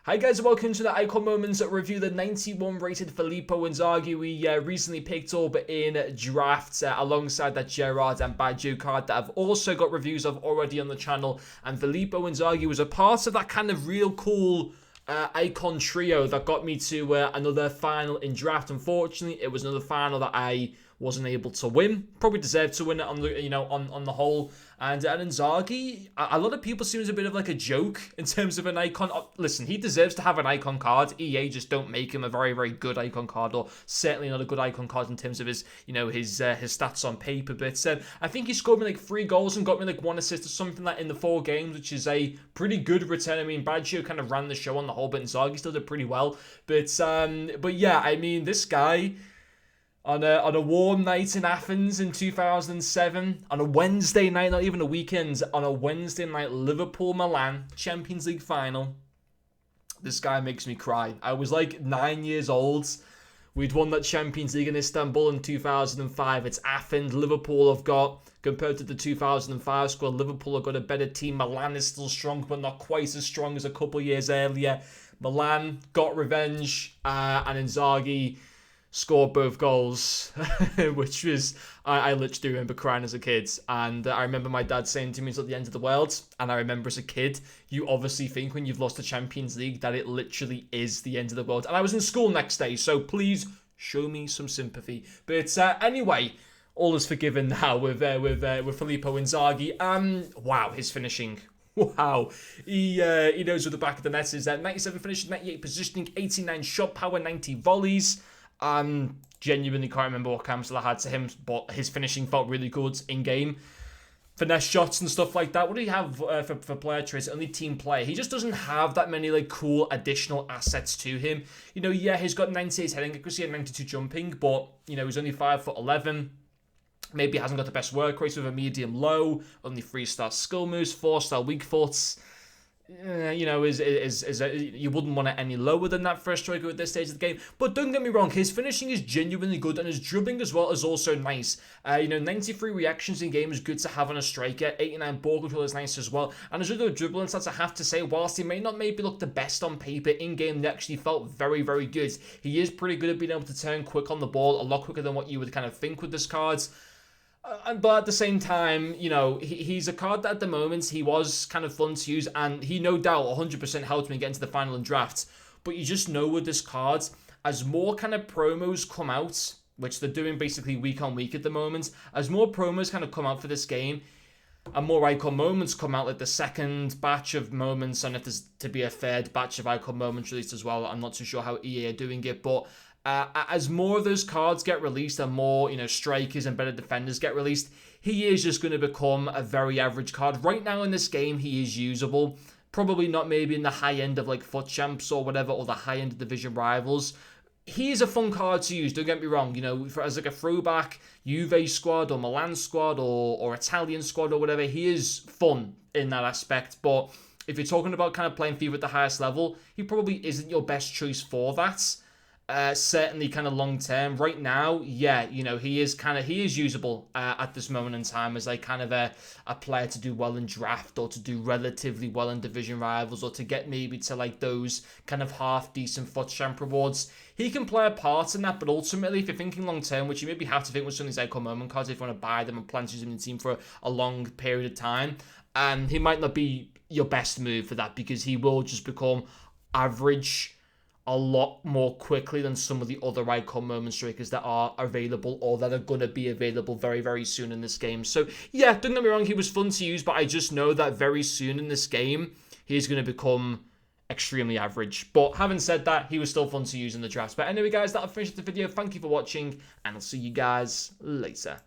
Hi guys, welcome to the Icon Moments review, the 91 rated Filippo Inzaghi we recently picked up in drafts alongside that Gerrard and Baggio card that I've also got reviews of already on the channel. And Filippo Inzaghi was a part of that kind of real cool icon trio that got me to another final in draft. Unfortunately, it was another final that I wasn't able to win. Probably deserved to win it on the on the whole. And Inzaghi, a lot of people see him as a bit of like a joke in terms of an icon. Listen, he deserves to have an icon card. EA just don't make him a very, very good icon card, or certainly not a good icon card in terms of his, his stats on paper. But I think he scored me like 3 goals and got me like 1 assist or something like in the 4 games, which is a pretty good return. I mean, Baggio kind of ran the show on the whole, but Inzaghi still did pretty well. But yeah, I mean, this guy, on a warm night in Athens in 2007, on a Wednesday night, not even a weekend, on a Wednesday night, Liverpool-Milan, Champions League final, this guy makes me cry. I was like 9 years old. We'd won that Champions League in Istanbul in 2005. It's Athens. Liverpool have got, compared to the 2005 squad, Liverpool have got a better team. Milan is still strong, but not quite as strong as a couple years earlier. Milan got revenge, and Inzaghi scored both goals, which was, I literally remember crying as a kid. And I remember my dad saying to me, it's at the end of the world. And I remember as a kid, you obviously think when you've lost the Champions League that it literally is the end of the world. And I was in school next day, so please show me some sympathy. But anyway, all is forgiven now with Filippo Inzaghi. Wow, his finishing. Wow, he knows where the back of the net is. 97 finish, 98 positioning, 89 shot power, 90 volleys. Genuinely can't remember what Kamsala had to him, but his finishing felt really good in game. Finesse shots and stuff like that. What do you have for player traits? Only team player. He just doesn't have that many like cool additional assets to him. Yeah, he's got 98 heading accuracy and 92 jumping, but he's only 5'11". Maybe hasn't got the best work rates with a medium low. Only 3-star skill moves, 4-star weak foots. You wouldn't want it any lower than that for a striker at this stage of the game. But don't get me wrong, his finishing is genuinely good, and his dribbling as well is also nice. 93 reactions in game is good to have on a striker. 89 ball control is nice as well. And his other dribbling stats, I have to say, whilst he may not maybe look the best on paper, in game they actually felt very, very good. He is pretty good at being able to turn quick on the ball, a lot quicker than what you would kind of think with this card. But at the same time, he's a card that at the moment he was kind of fun to use, and he no doubt 100% helped me get into the final and draft. But you just know with this card, as more kind of promos come out, which they're doing basically week on week at the moment, as more promos kind of come out for this game, and more icon moments come out, like the second batch of moments, and if there's to be a third batch of icon moments released as well, I'm not too sure how EA are doing it, but as more of those cards get released and more, strikers and better defenders get released, he is just going to become a very average card. Right now in this game, he is usable. Probably not maybe in the high end of like FUT Champs or whatever, or the high end of Division Rivals. He is a fun card to use, don't get me wrong. As like a throwback Juve squad or Milan squad or Italian squad or whatever, he is fun in that aspect. But if you're talking about kind of playing FIFA at the highest level, he probably isn't your best choice for that. Certainly kind of long term. Right now, yeah, he is usable at this moment in time as like kind of a player to do well in draft, or to do relatively well in Division Rivals, or to get maybe to like those kind of half decent FUT Champ rewards. He can play a part in that, but ultimately, if you're thinking long term, which you maybe have to think with some of these icon moment cards, if you want to buy them and plan to use them in the team for a long period of time, he might not be your best move for that, because he will just become average a lot more quickly than some of the other icon moment strikers that are available, or that are going to be available very, very soon in this game. So yeah, don't get me wrong, he was fun to use, but I just know that very soon in this game, he's going to become extremely average. But having said that, he was still fun to use in the drafts. But anyway, guys, that'll finish the video. Thank you for watching, and I'll see you guys later.